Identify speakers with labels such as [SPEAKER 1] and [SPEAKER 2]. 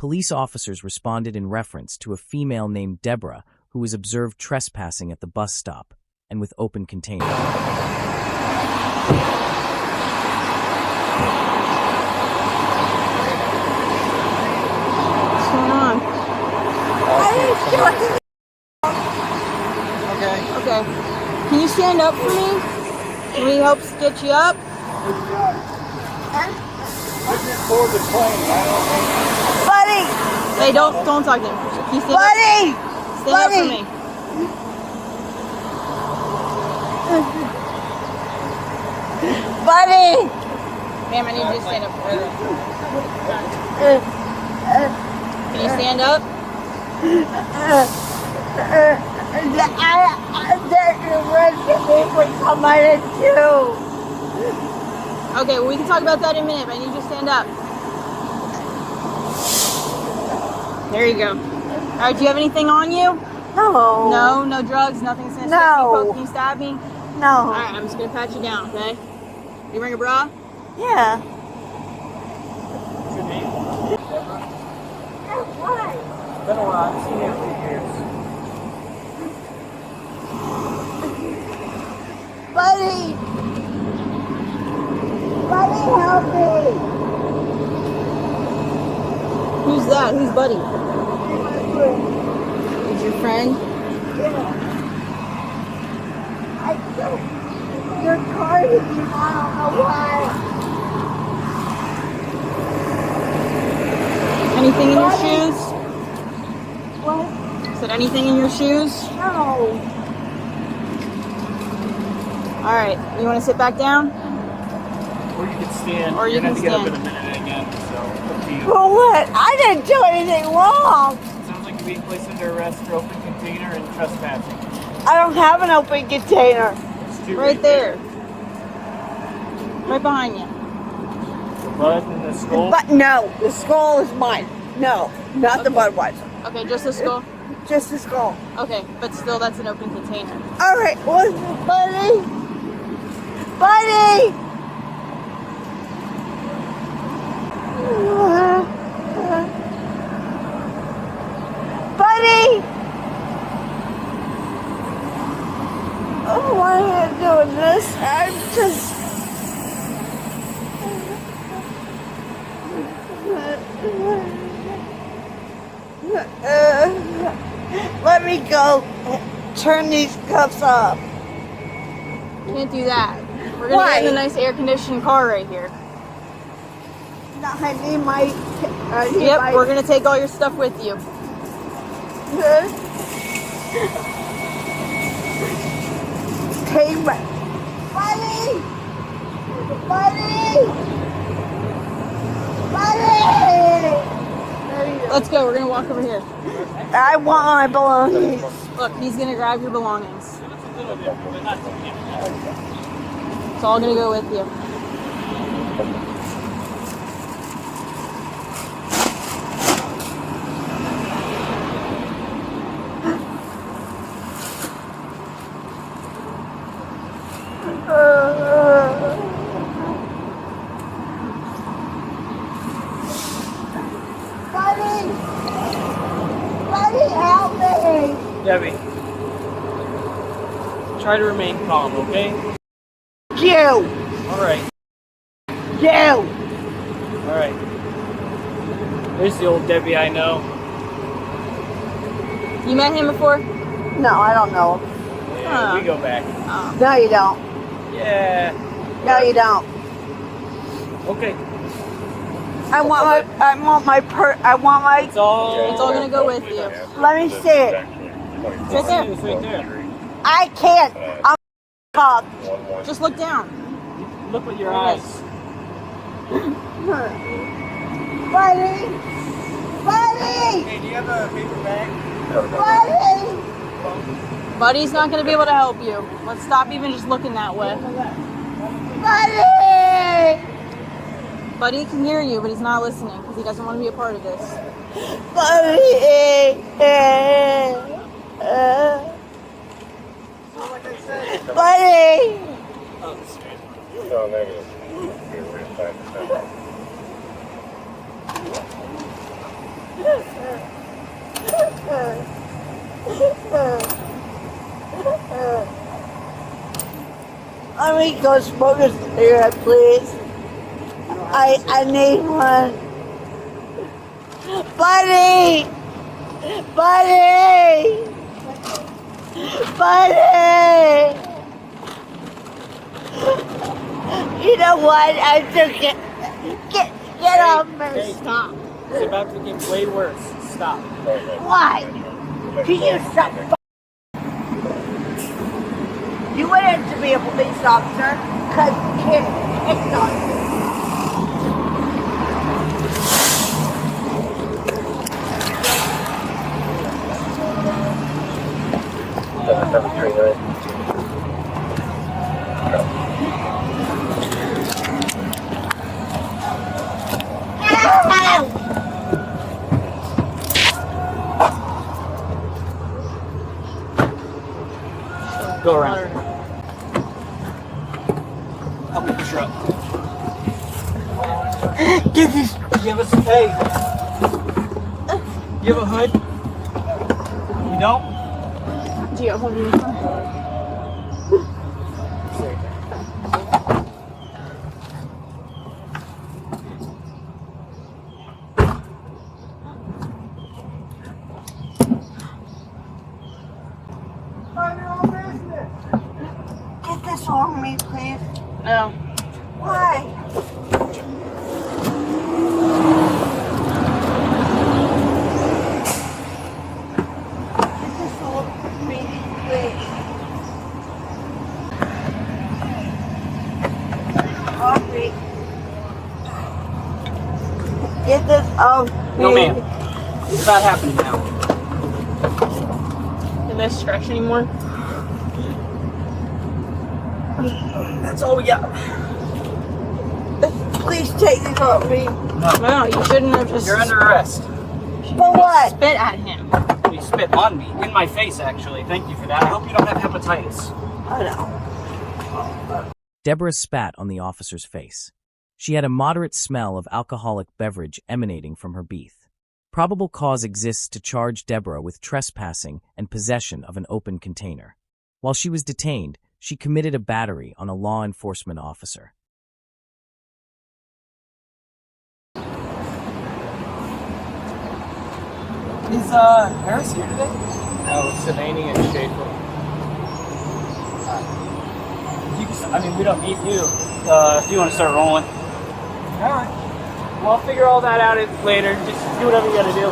[SPEAKER 1] Police officers responded in reference to a female named Deborah who was observed trespassing at the bus stop and with open containers.
[SPEAKER 2] What's going on? Okay. Can you stand up for me? Can we help get you up?
[SPEAKER 3] I just board the plane.
[SPEAKER 2] Buddy! Hey, don't talk to him. Can you stand
[SPEAKER 4] Buddy!
[SPEAKER 2] up? Stand up for me.
[SPEAKER 4] Buddy!
[SPEAKER 2] Ma'am, I need you to stand up for her. Can you stand up? Okay, well, we can talk about that in a minute, but I need you to stand up. There you go. All right, do you have anything on you?
[SPEAKER 4] No.
[SPEAKER 2] No? No drugs? Nothing since
[SPEAKER 4] No.
[SPEAKER 2] poking, stabbing?
[SPEAKER 4] No.
[SPEAKER 2] All right, I'm just going to pat you down, okay? You wearing a bra?
[SPEAKER 4] Yeah.
[SPEAKER 3] What's your name? Deborah?
[SPEAKER 4] Why?
[SPEAKER 3] It's been a while. I've seen you for years.
[SPEAKER 4] Buddy! Buddy, help me!
[SPEAKER 2] Who's that? Who's Buddy? Is your friend?
[SPEAKER 4] I don't. Your car hit me. I don't know why.
[SPEAKER 2] Anything in your
[SPEAKER 4] Buddy?
[SPEAKER 2] shoes?
[SPEAKER 4] What?
[SPEAKER 2] Is there anything in your shoes?
[SPEAKER 4] No.
[SPEAKER 2] All right, you want to sit back down?
[SPEAKER 3] Or you can stand.
[SPEAKER 2] Or you
[SPEAKER 3] You're
[SPEAKER 2] can
[SPEAKER 3] gonna have to get up in a
[SPEAKER 2] stand.
[SPEAKER 3] minute again, so up to you.
[SPEAKER 4] For what? I didn't do anything wrong.
[SPEAKER 3] Sounds like you're being placed under arrest for open container and trespassing.
[SPEAKER 4] I don't have an open container.
[SPEAKER 3] There's two
[SPEAKER 2] Right there. Right behind you.
[SPEAKER 3] The bud and the skull.
[SPEAKER 4] But no, the skull is mine. No, not the Budweiser.
[SPEAKER 2] Okay, just the skull?
[SPEAKER 4] Just the skull.
[SPEAKER 2] Okay, but still, that's an open container.
[SPEAKER 4] All right, what's Buddy? Buddy! Buddy! Oh, why am I doing this? I'm just... let me go. Turn these cuffs off.
[SPEAKER 2] Can't do that. We're gonna
[SPEAKER 4] Why?
[SPEAKER 2] get in a nice air-conditioned car right here.
[SPEAKER 4] No, I need my...
[SPEAKER 2] Yep, we're gonna take all your stuff with you.
[SPEAKER 4] Hey, buddy! Buddy! Buddy!
[SPEAKER 2] Let's go. We're gonna walk over here.
[SPEAKER 4] I want my belongings.
[SPEAKER 2] Look, he's gonna grab your belongings. It's all gonna go with you.
[SPEAKER 4] Buddy, help me!
[SPEAKER 3] Debbie, try to remain calm, okay?
[SPEAKER 4] You!
[SPEAKER 3] All right.
[SPEAKER 4] You!
[SPEAKER 3] All right. There's the old Debbie I know.
[SPEAKER 2] You met him before?
[SPEAKER 4] No, I don't know.
[SPEAKER 3] Yeah,
[SPEAKER 2] Huh.
[SPEAKER 3] we go back.
[SPEAKER 2] Oh.
[SPEAKER 4] No, you don't.
[SPEAKER 3] Yeah.
[SPEAKER 4] No, you don't.
[SPEAKER 3] Okay.
[SPEAKER 4] I want my
[SPEAKER 3] It's all.
[SPEAKER 2] It's all gonna go with you.
[SPEAKER 4] let me see it.
[SPEAKER 2] It's right there.
[SPEAKER 3] It's right there.
[SPEAKER 4] I can't. I'm up.
[SPEAKER 2] Just look down.
[SPEAKER 3] Look with your eyes.
[SPEAKER 4] Buddy! Buddy!
[SPEAKER 3] Hey, do you have a paper bag?
[SPEAKER 4] Buddy!
[SPEAKER 2] Buddy's not gonna be able to help you. Let's stop even just looking that way.
[SPEAKER 4] Buddy!
[SPEAKER 2] Buddy can hear you, but he's not listening because he doesn't want to be a part of this.
[SPEAKER 4] Buddy! Buddy!
[SPEAKER 5] No, negative.
[SPEAKER 4] Let me go smoke a cigarette, please. I need one. Buddy! Buddy! Buddy! You know what? I took it. Get off me.
[SPEAKER 3] Hey, stop. It's about to get way worse. Stop.
[SPEAKER 4] Why? Can you stop? You went in to be a police officer because kids picked on you.
[SPEAKER 5] 739.
[SPEAKER 3] Go around. Up with the truck.
[SPEAKER 4] Get this.
[SPEAKER 3] Give us a hey. You have a hood? You don't?
[SPEAKER 2] Do you have one in your car?
[SPEAKER 4] Get this on me, please.
[SPEAKER 2] No.
[SPEAKER 4] Why? Get this on me, please. Off me. Get this off me.
[SPEAKER 3] No, ma'am. It's not happening now.
[SPEAKER 2] Can this stretch anymore?
[SPEAKER 3] That's all we got.
[SPEAKER 4] Please take this off me.
[SPEAKER 2] No, you shouldn't have just
[SPEAKER 3] You're under arrest.
[SPEAKER 4] For what?
[SPEAKER 2] spit at him.
[SPEAKER 3] You spit on me. In my face, actually. Thank you for that. I hope you don't have hepatitis.
[SPEAKER 4] I know.
[SPEAKER 1] Deborah spat on the officer's face. She had a moderate smell of alcoholic beverage emanating from her beath. Probable cause exists to charge Deborah with trespassing and possession of an open container. While she was detained, she committed a battery on a law enforcement officer.
[SPEAKER 3] Is Harris here today?
[SPEAKER 5] No, it's Escalating and Schaefer.
[SPEAKER 3] We don't need you. If you want to start rolling. Alright. Well, I'll figure all that out later. Just do whatever you gotta do.